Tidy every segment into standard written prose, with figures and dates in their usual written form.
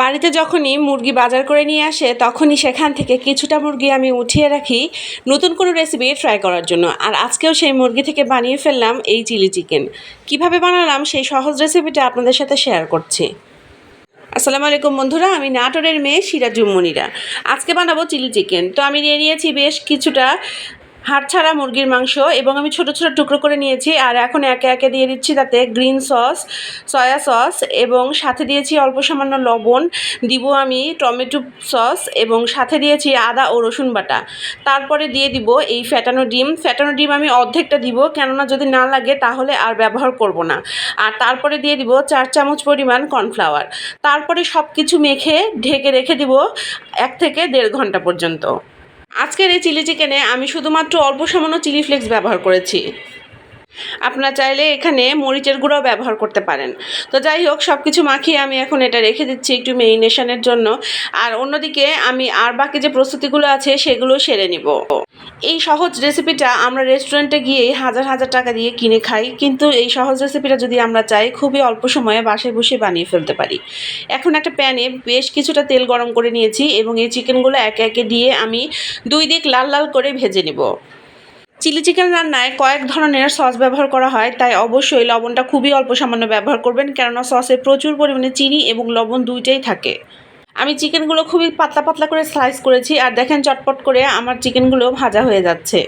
বাড়িতে যখনই মুরগি বাজার করে নিয়ে আসে তখনই সেখান থেকে কিছুটা মুরগি আমি উঠিয়ে রাখি নতুন কোনো রেসিপি ট্রাই করার জন্য। আর আজকেও সেই মুরগি থেকে বানিয়ে ফেললাম এই চিলি চিকেন। কিভাবে বানালাম সেই সহজ রেসিপিটা আপনাদের সাথে শেয়ার করছি। আসসালামু আলাইকুম বন্ধুরা, আমি নাটোরের মেয়ে সিরাজুম মনিরা। আজকে বানাবো চিলি চিকেন। তো আমি নিয়ে নিয়েছি বেশ কিছুটা হাড় ছাড়া মুরগির মাংস এবং আমি ছোট ছোট টুকরো করে নিয়েছি। আর এখন একে একে দিয়ে দিচ্ছি তাতে গ্রিন সস, সয়া সস এবং সাথে দিয়েছি অল্প সামান্য লবণ, দিব আমি টমেটো সস এবং সাথে দিয়েছি আদা ও রসুন বাটা। তারপরে দিয়ে দিব এই ফ্যাটানো ডিম আমি অর্ধেকটা দিব, কেননা যদি না লাগে তাহলে আর ব্যবহার করব না। আর তারপরে দিয়ে দিব 4 চামচ পরিমাণ কর্নফ্লাওয়ার। তারপরে সব কিছু মেখে ঢেকে রেখে দিব 1 থেকে 1.5 ঘন্টা পর্যন্ত। আজকের এই চিলি চিকেনে আমি শুধুমাত্র অল্প সামান্য চিলি ফ্লেক্স ব্যবহার করেছি। আপনারা চাইলে এখানে মরিচের গুঁড়াও ব্যবহার করতে পারেন। তো যাই হোক, সব কিছু মাখিয়ে আমি এখন এটা রেখে দিচ্ছি একটু মেরিনেশনের জন্য। আর অন্যদিকে আমি আর বাকি যে প্রস্তুতিগুলো আছে সেগুলো সেরে নিব। এই সহজ রেসিপিটা আমরা রেস্টুরেন্টে গিয়ে হাজার হাজার টাকা দিয়ে কিনে খাই, কিন্তু এই সহজ রেসিপিটা যদি আমরা চাই খুবই অল্প সময়ে বাসায় বসে বানিয়ে ফেলতে পারি। এখন একটা প্যানে বেশ কিছুটা তেল গরম করে নিয়েছি এবং এই চিকেনগুলো একে একে দিয়ে আমি 2 দিক লাল লাল করে ভেজে নিব। চিলি চিকেন রান্নায় কয়েক ধরনের সস ব্যবহার করা হয়, তাই অবশ্যই লবণটা খুবই অল্প সামান্য ব্যবহার করবেন, কেননা সসে প্রচুর পরিমাণে চিনি এবং লবণ দুইটাই থাকে। আমি চিকেনগুলো খুবই পাতলা পাতলা করে স্লাইস করেছি, আর দেখেন চটপট করে আমার চিকেনগুলো ভাজা হয়ে যাচ্ছে।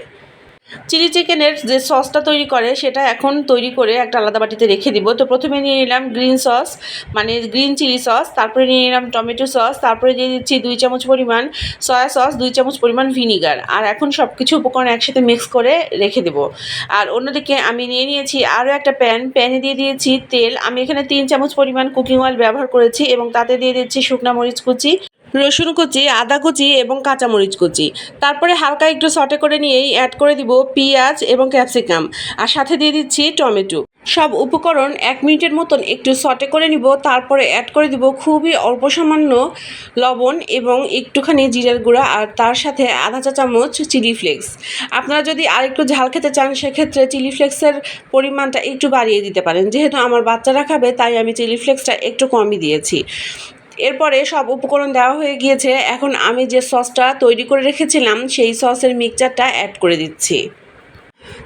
চিলি চিকেনের যে সসটা তৈরি করে সেটা এখন তৈরি করে একটা আলাদা বাটিতে রেখে দিব। তো প্রথমে নিয়ে নিলাম গ্রিন সস, মানে গ্রিন চিলি সস, তারপরে নিয়ে নিলাম টমেটো সস, তারপরে দিয়ে দিচ্ছি 2 চামচ পরিমাণ সয়া সস, 2 চামচ পরিমাণ ভিনিগার। আর এখন সব কিছু উপকরণ একসাথে মিক্স করে রেখে দেব। আর অন্যদিকে আমি নিয়ে নিয়েছি আরও একটা প্যানে দিয়ে দিয়েছি তেল। আমি এখানে 3 চামচ পরিমাণ কুকিং অয়েল ব্যবহার করেছি এবং তাতে দিয়ে দিচ্ছি শুকনা মরিচ কুচি, রসুন কুচি, আদা কুচি এবং কাঁচামরিচ কুচি। তারপরে হালকা একটু সটে করে নিয়েই অ্যাড করে দিব পেঁয়াজ এবং ক্যাপসিকাম, আর সাথে দিয়ে দিচ্ছি টমেটো। সব উপকরণ 1 মিনিটের মতন একটু সটে করে নিব। তারপরে অ্যাড করে দিব খুবই অল্প সামান্য লবণ এবং একটুখানি জিরার গুঁড়া, আর তার সাথে আধা চা চামচ চিলি ফ্লেক্স। আপনারা যদি আর একটু ঝাল খেতে চান সেক্ষেত্রে চিলি ফ্লেক্সের পরিমাণটা একটু বাড়িয়ে দিতে পারেন। যেহেতু আমার বাচ্চারা খাবে তাই আমি চিলি ফ্লেক্সটা একটু কমই দিয়েছি। এরপরে সব উপকরণ দেওয়া হয়ে গিয়েছে। এখন আমি যে সসটা তৈরি করে রেখেছিলাম সেই সসের মিক্সচারটা অ্যাড করে দিচ্ছি।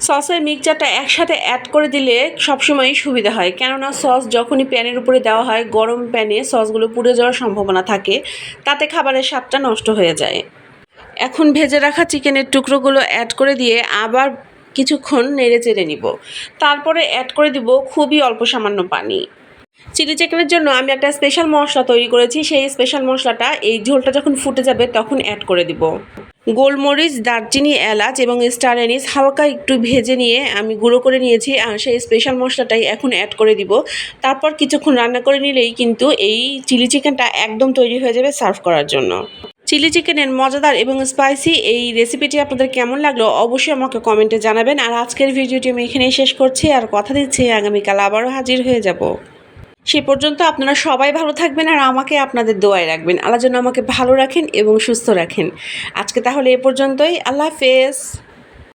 সসের মিক্সচারটা একসাথে অ্যাড করে দিলে সবসময়ই সুবিধা হয়, কেননা সস যখনই প্যানের উপরে দেওয়া হয় গরম প্যানে সসগুলো পুড়ে যাওয়ার সম্ভাবনা থাকে, তাতে খাবারের স্বাদটা নষ্ট হয়ে যায়। এখন ভেজে রাখা চিকেনের টুকরোগুলো অ্যাড করে দিয়ে আবার কিছুক্ষণ নেড়ে চেড়ে নিব। তারপরে অ্যাড করে দিব খুবই অল্প সামান্য পানি। চিলি চিকেনের জন্য আমি একটা স্পেশাল মশলা তৈরি করেছি, সেই স্পেশাল মশলাটা এই ঝোলটা যখন ফুটে যাবে তখন অ্যাড করে দিব। গোলমরিচ, দারচিনি, এলাচ এবং স্টার অ্যানিস হালকা একটু ভেজে নিয়ে আমি গুঁড়ো করে নিয়েছি, আর সেই স্পেশাল মশলাটাই এখন অ্যাড করে দিব। তারপর কিছুক্ষণ রান্না করে নিলেই কিন্তু এই চিলি চিকেনটা একদম তৈরি হয়ে যাবে সার্ভ করার জন্য। চিলি চিকেনের মজাদার এবং স্পাইসি এই রেসিপিটি আপনাদের কেমন লাগলো অবশ্যই আমাকে কমেন্টে জানাবেন। আর আজকের ভিডিওটি আমি এখানেই শেষ করছি, আর কথা দিচ্ছি আগামীকাল আবারও হাজির হয়ে যাব। সে পর্যন্ত আপনারা সবাই ভালো থাকবেন আর আমাকে আপনাদের দোয়ায় রাখবেন। আল্লাহ যেন আমাকে ভালো রাখেন এবং সুস্থ রাখেন। আজকে তাহলে এ পর্যন্তই। আল্লাহ হাফেজ।